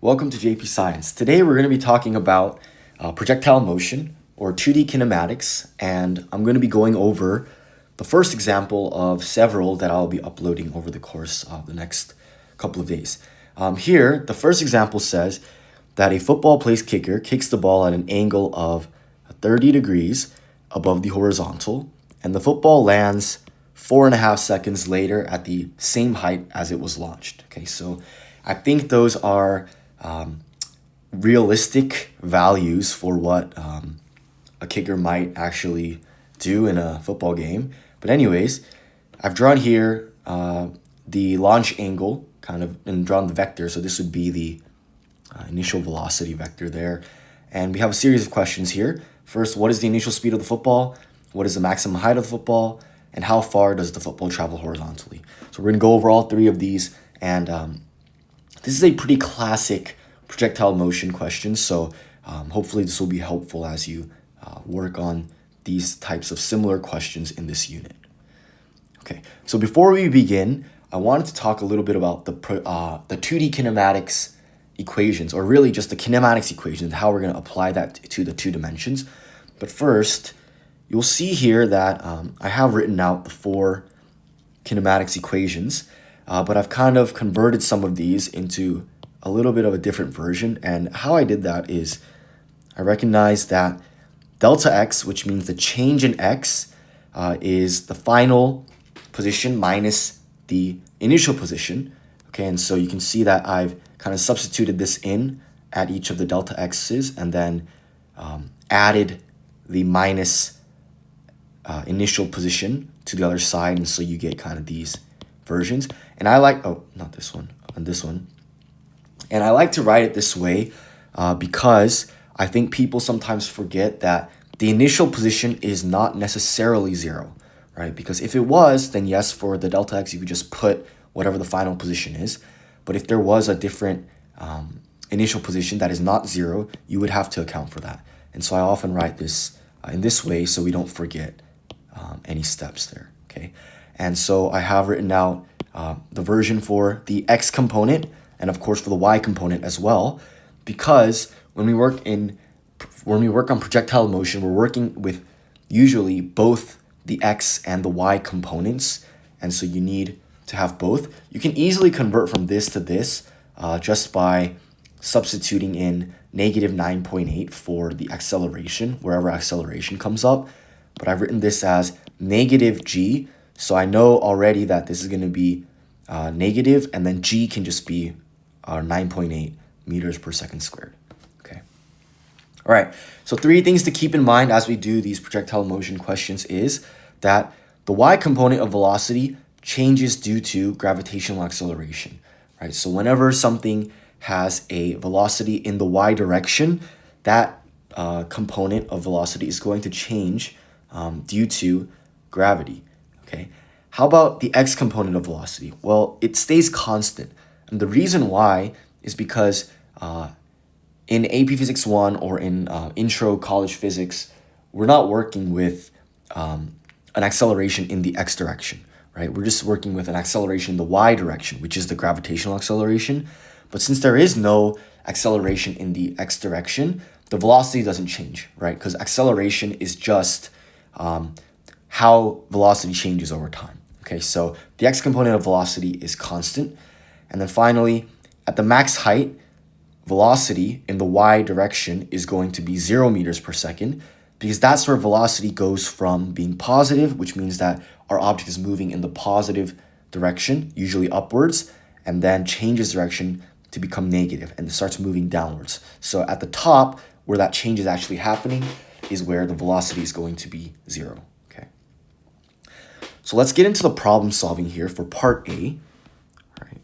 Welcome to JP Science. Today we're going to be talking about projectile motion or 2D kinematics, and I'm going to be going over the first example of several that I'll be uploading over the course of the next couple of days. Here, the first example says that a football place kicker kicks the ball at an angle of 30 degrees above the horizontal, and the football lands 4.5 seconds later at the same height as it was launched. Okay, so I think those are realistic values for what a kicker might actually do in a football game. But anyways, I've drawn here the launch angle and drawn the vector. So this would be the initial velocity vector there. And we have a series of questions here. First, what is the initial speed of the football? What is the maximum height of the football? And how far does the football travel horizontally? So we're going to go over all three of these. And this is a pretty classic projectile motion question. So hopefully this will be helpful as you work on these types of similar questions in this unit. Okay, so before we begin, I wanted to talk a little bit about the 2D kinematics equations, or really just the kinematics equations, how we're going to apply that to the two dimensions. But first, you'll see here that I have written out the 4 kinematics equations, but I've kind of converted some of these into a little bit of a different version. And how I did that is I recognized that delta x, which means the change in x, is the final position minus the initial position. Okay, and so you can see that I've kind of substituted this in at each of the delta x's and then added the minus initial position to the other side, and so you get kind of these versions. And I like, not this one, on this one. And I like to write it this way because I think people sometimes forget that the initial position is not necessarily 0, right? Because if it was, then yes, for the delta x, you could just put whatever the final position is. But if there was a different initial position that is not 0, you would have to account for that. And so I often write this in this way so we don't forget any steps there, okay? And so I have written out the version for the x component and of course for the y component as well, because when we work on projectile motion, we're working with usually both the x and the y components, and so you need to have both. You can easily convert from this to this just by substituting in negative 9.8 for the acceleration, wherever acceleration comes up. But I've written this as negative g, so I know already that this is going to be negative, and then g can just be 9.8 meters per second squared. Okay. All right, so 3 things to keep in mind as we do these projectile motion questions is that the y component of velocity changes due to gravitational acceleration, right? So whenever something has a velocity in the y direction, that component of velocity is going to change due to gravity, okay? How about the x component of velocity? Well, it stays constant. And the reason why is because in AP Physics 1 or in intro college physics, we're not working with an acceleration in the x direction, right? We're just working with an acceleration in the y direction, which is the gravitational acceleration. But since there is no acceleration in the x direction, the velocity doesn't change, right? Because acceleration is just how velocity changes over time. Okay, so the x component of velocity is constant. And then finally, at the max height, velocity in the y direction is going to be 0 meters per second, because that's where velocity goes from being positive, which means that our object is moving in the positive direction, usually upwards, and then changes direction to become negative and starts moving downwards. So at the top, where that change is actually happening, is where the velocity is going to be 0. Okay. So let's get into the problem solving here for part A. All right.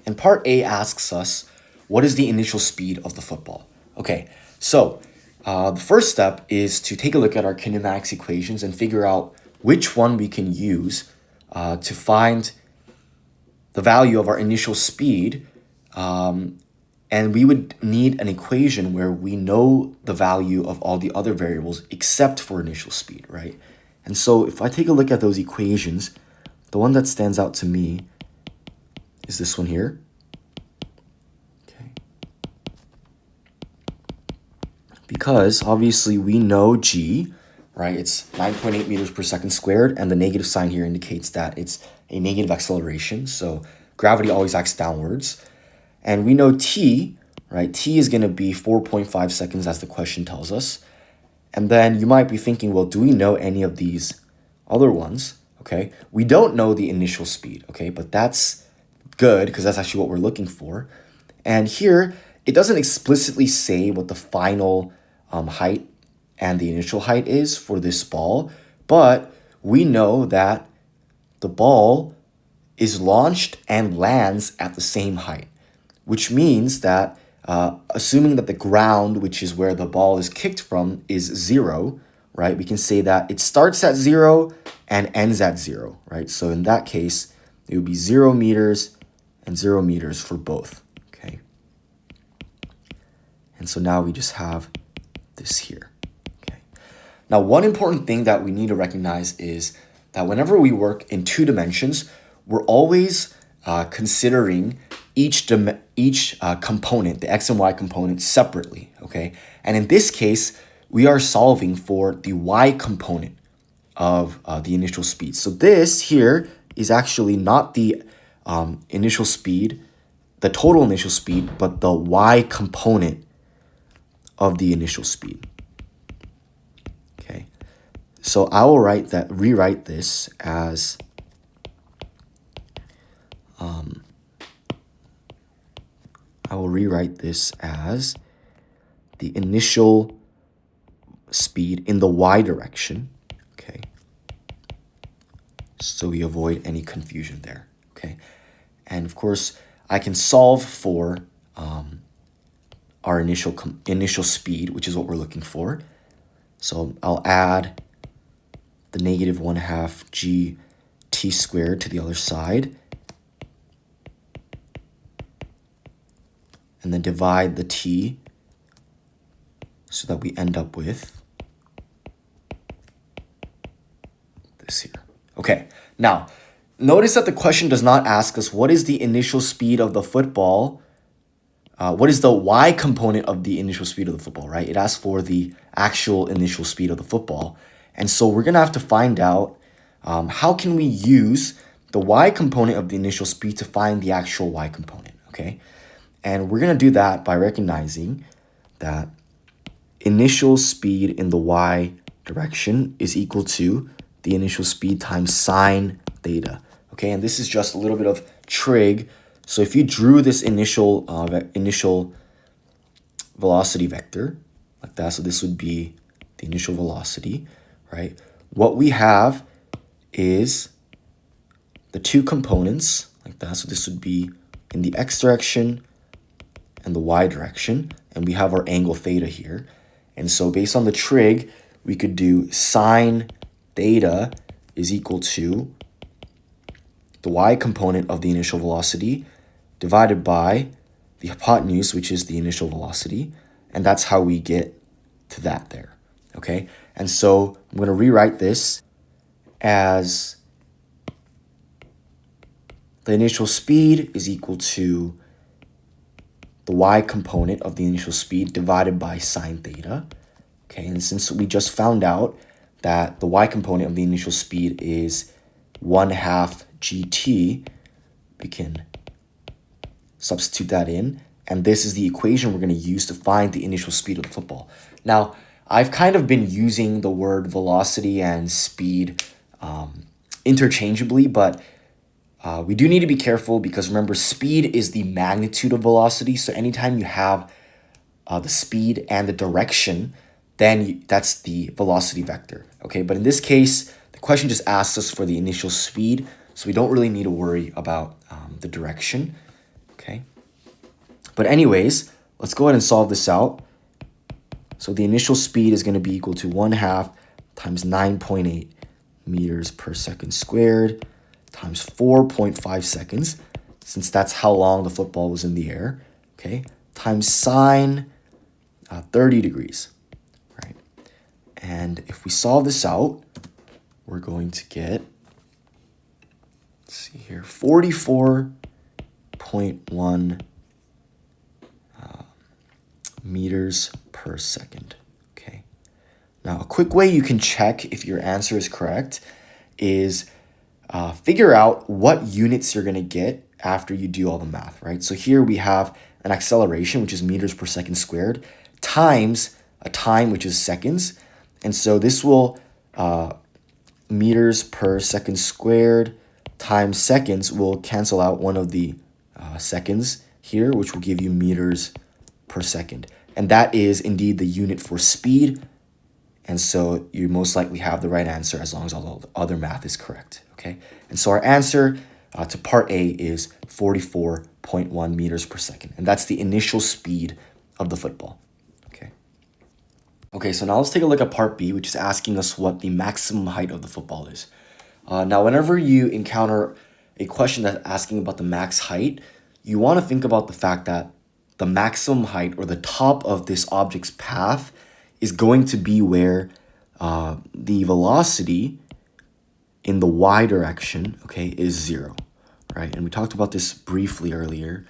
And part A asks us, what is the initial speed of the football? Okay, so the first step is to take a look at our kinematics equations and figure out which one we can use to find the value of our initial speed. And we would need an equation where we know the value of all the other variables except for initial speed, right? And so if I take a look at those equations, the one that stands out to me is this one here. Okay. Because obviously we know g, right? It's 9.8 meters per second squared, and the negative sign here indicates that it's a negative acceleration, so gravity always acts downwards. And we know t, right? T is going to be 4.5 seconds as the question tells us. And then you might be thinking, well, do we know any of these other ones? Okay, we don't know the initial speed, okay, but that's good because that's actually what we're looking for. And here, it doesn't explicitly say what the final height and the initial height is for this ball, but we know that the ball is launched and lands at the same height, which means that assuming that the ground, which is where the ball is kicked from, is 0, right? We can say that it starts at 0 and ends at 0, right? So in that case, it would be 0 meters and 0 meters for both, okay? And so now we just have this here, okay? Now, one important thing that we need to recognize is that whenever we work in 2 dimensions, we're always considering each component, the x and y component, separately, okay? And in this case, we are solving for the y component of the initial speed. So this here is actually not the initial speed, the total initial speed, but the y component of the initial speed, okay? So I will rewrite this as the initial speed in the y direction, okay? So we avoid any confusion there, okay? And of course, I can solve for our initial speed, which is what we're looking for. So I'll add the negative 1/2 gt squared to the other side, and then divide the t so that we end up with this here. Okay, now notice that the question does not ask us what is the initial speed of the football, what is the y component of the initial speed of the football, right? It asks for the actual initial speed of the football. And so we're gonna have to find out how can we use the y component of the initial speed to find the actual y component, okay? And we're gonna do that by recognizing that initial speed in the y direction is equal to the initial speed times sine theta, okay? And this is just a little bit of trig. So if you drew this initial velocity vector like that, so this would be the initial velocity, right? What we have is the 2 components like that. So this would be in the x direction and the y direction, and we have our angle theta here. And so based on the trig, we could do sine theta is equal to the y component of the initial velocity divided by the hypotenuse, which is the initial velocity, and that's how we get to that there, okay? And so I'm going to rewrite this as the initial speed is equal to the y component of the initial speed divided by sine theta, okay? And since we just found out that the y component of the initial speed is 1/2 gt, we can substitute that in, and this is the equation we're going to use to find the initial speed of the football. Now, I've kind of been using the word velocity and speed interchangeably, but we do need to be careful because remember, speed is the magnitude of velocity. So anytime you have the speed and the direction, then that's the velocity vector, okay? But in this case, the question just asks us for the initial speed, so we don't really need to worry about the direction, okay? But anyways, let's go ahead and solve this out. So the initial speed is going to be equal to 1/2 times 9.8 meters per second squared times 4.5 seconds, since that's how long the football was in the air, okay, times sine 30 degrees, right? And if we solve this out, we're going to get, let's see here, 44.1 meters per second. Now, a quick way you can check if your answer is correct is figure out what units you're going to get after you do all the math, right? So here we have an acceleration, which is meters per second squared, times a time, which is seconds. And so this will, meters per second squared times seconds will cancel out one of the seconds here, which will give you meters per second. And that is indeed the unit for speed. And so you most likely have the right answer as long as all the other math is correct, okay? And so our answer to part A is 44.1 meters per second. And that's the initial speed of the football, okay? Okay, so now let's take a look at part B, which is asking us what the maximum height of the football is. Now, whenever you encounter a question that's asking about the max height, you want to think about the fact that the maximum height or the top of this object's path is going to be where the velocity in the y direction, okay, is 0, right? And we talked about this briefly earlier,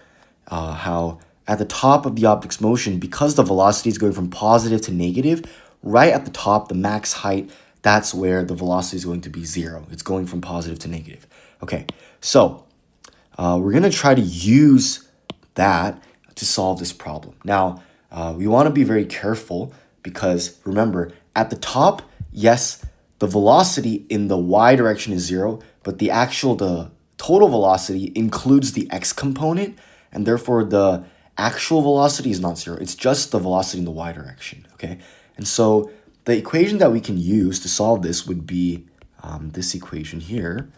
how at the top of the object's motion, because the velocity is going from positive to negative, right at the top, the max height, that's where the velocity is going to be 0. It's going from positive to negative. Okay, so we're going to try to use that to solve this problem. Now, we want to be very careful because remember, at the top, yes, the velocity in the y direction is 0, but the total velocity includes the x component, and therefore the actual velocity is not 0. It's just the velocity in the y direction, okay? And so the equation that we can use to solve this would be this equation here.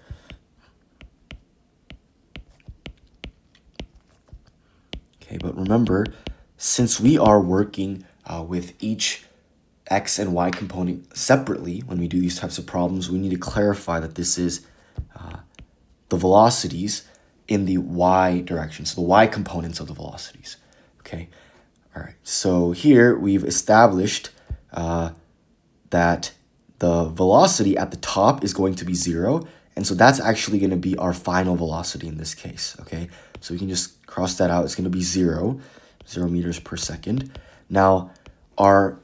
Okay, but remember, since we are working with each x and y component separately when we do these types of problems, we need to clarify that this is the velocities in the y direction, so the y components of the velocities, okay? All right, so here we've established that the velocity at the top is going to be 0, and so that's actually going to be our final velocity in this case, okay? So we can just cross that out. It's going to be 0 meters per second. Now, our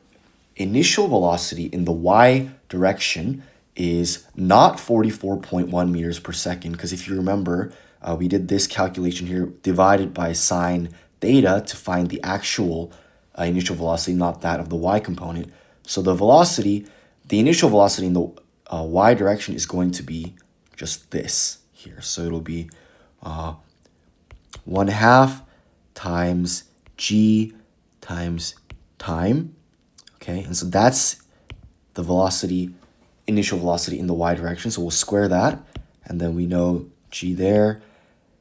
initial velocity in the y direction is not 44.1 meters per second, because if you remember, we did this calculation here divided by sine theta to find the actual initial velocity, not that of the y component. So the initial velocity in the y direction is going to be just this here. So it'll be 1/2 times g times time, okay? And so that's the velocity, initial velocity in the y direction. So we'll square that, and then we know g there.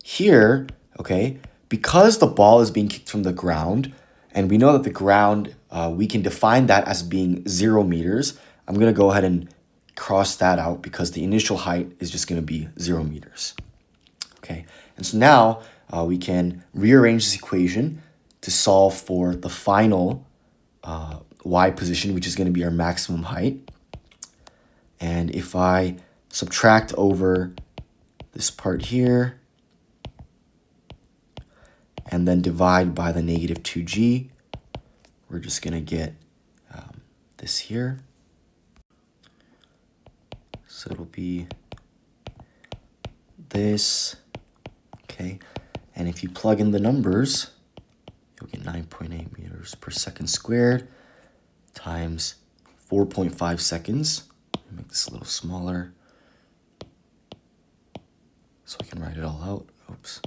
Here, okay, because the ball is being kicked from the ground, and we know that the ground, we can define that as being 0 meters. I'm going to go ahead and cross that out because the initial height is just going to be 0 meters. Okay, and so now we can rearrange this equation to solve for the final y position, which is going to be our maximum height. And if I subtract over this part here, and then divide by the negative 2g, we're just going to get this here. So it'll be this, okay? And if you plug in the numbers, you'll get 9.8 meters per second squared times 4.5 seconds. Make this a little smaller so I can write it all out. Oops.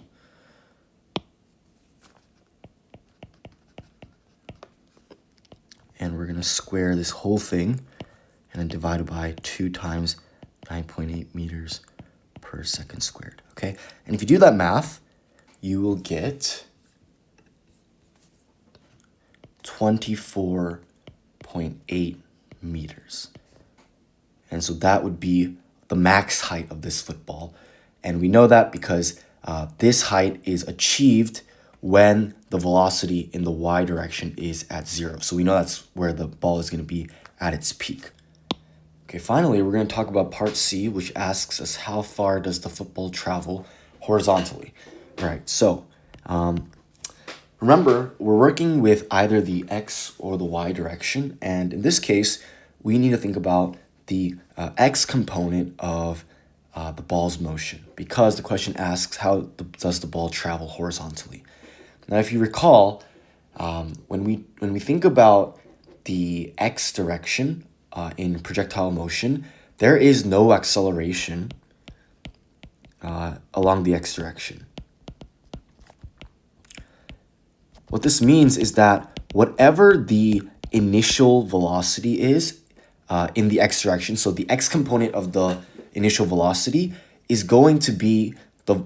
And we're going to square this whole thing and then divide it by 2 times 9.8 meters per second squared, okay? And if you do that math, you will get 24.8 meters. And so that would be the max height of this football. And we know that because this height is achieved when the velocity in the y direction is at 0. So we know that's where the ball is going to be at its peak. Okay, finally, we're going to talk about part C, which asks us how far does the football travel horizontally. All right, so remember, we're working with either the x or the y direction. And in this case, we need to think about the x component of the ball's motion, because the question asks does the ball travel horizontally. Now, if you recall, when we think about the x direction in projectile motion, there is no acceleration along the x direction. What this means is that whatever the initial velocity is in the x direction, so the x component of the initial velocity is going to be the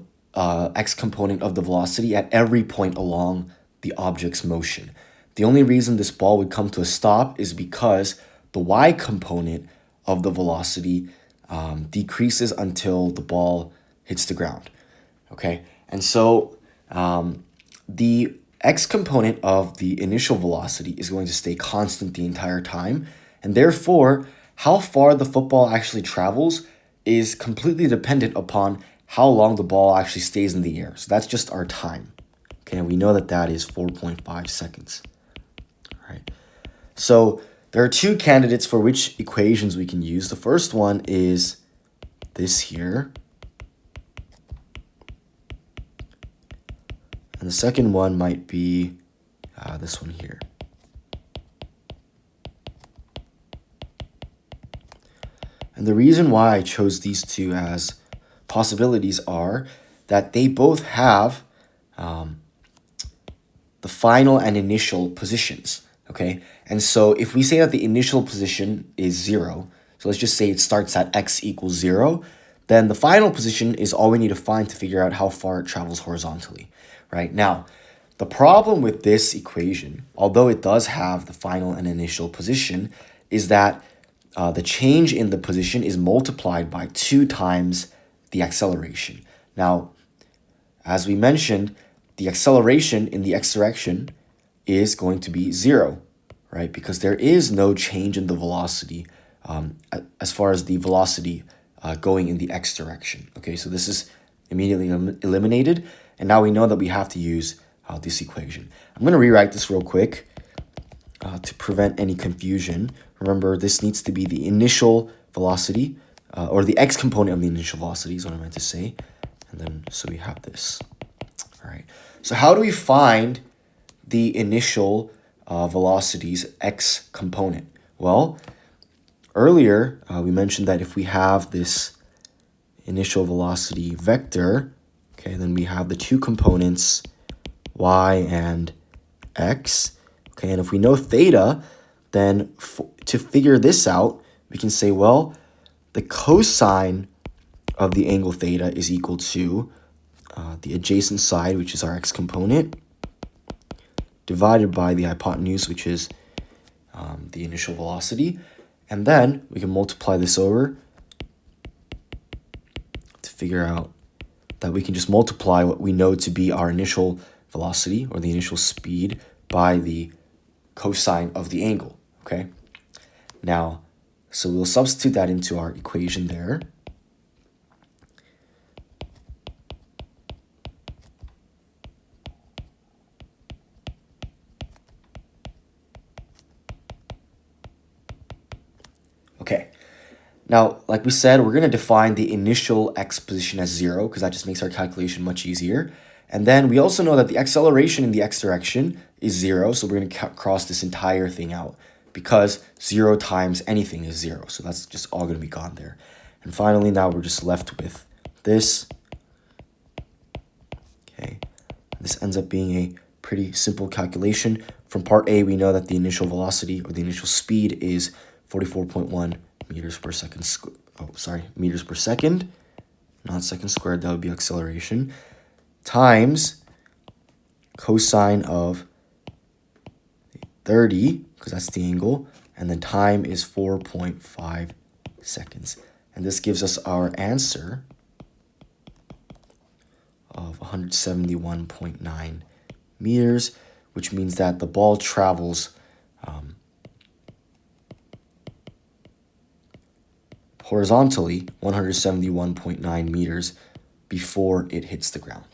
x component of the velocity at every point along the object's motion. The only reason this ball would come to a stop is because the y component of the velocity decreases until the ball hits the ground. Okay, and so the x component of the initial velocity is going to stay constant the entire time, and therefore how far the football actually travels is completely dependent upon how long the ball actually stays in the air. So that's just our time. Okay, and we know that that is 4.5 seconds. All right. So there are two candidates for which equations we can use. The first one is this here. And the second one might be this one here. And the reason why I chose these two as possibilities are that they both have the final and initial positions, okay? And so if we say that the initial position is 0, so let's just say it starts at x equals 0, then the final position is all we need to find to figure out how far it travels horizontally, right? Now, the problem with this equation, although it does have the final and initial position, is that the change in the position is multiplied by 2 times the acceleration. Now, as we mentioned, the acceleration in the x direction is going to be 0, right? Because there is no change in the velocity as far as the velocity going in the x direction. Okay, so this is immediately eliminated, and now we know that we have to use this equation. I'm going to rewrite this real quick to prevent any confusion. Remember, this needs to be the initial velocity, or the x component of the initial velocity is what I meant to say. And then, so we have this. All right. So how do we find the initial velocity's x component? Well, earlier we mentioned that if we have this initial velocity vector, okay, then we have the two components, y and x. Okay, and if we know theta, then to figure this out, we can say, well, the cosine of the angle theta is equal to the adjacent side, which is our x component, divided by the hypotenuse, which is the initial velocity. And then we can multiply this over to figure out that we can just multiply what we know to be our initial velocity, or the initial speed, by the cosine of the angle, okay? Now, so we'll substitute that into our equation there. Okay, now, like we said, we're going to define the initial x position as 0, because that just makes our calculation much easier. And then we also know that the acceleration in the x direction is 0, so we're going to cross this entire thing out, because 0 times anything is 0, so that's just all going to be gone there. And finally, now we're just left with this. Okay, this ends up being a pretty simple calculation. From part A, we know that the initial velocity, or the initial speed, is 44.1 meters per second. Meters per second, not second squared. That would be acceleration, times cosine of 30, because that's the angle, and then time is 4.5 seconds. And this gives us our answer of 171.9 meters, which means that the ball travels horizontally 171.9 meters before it hits the ground.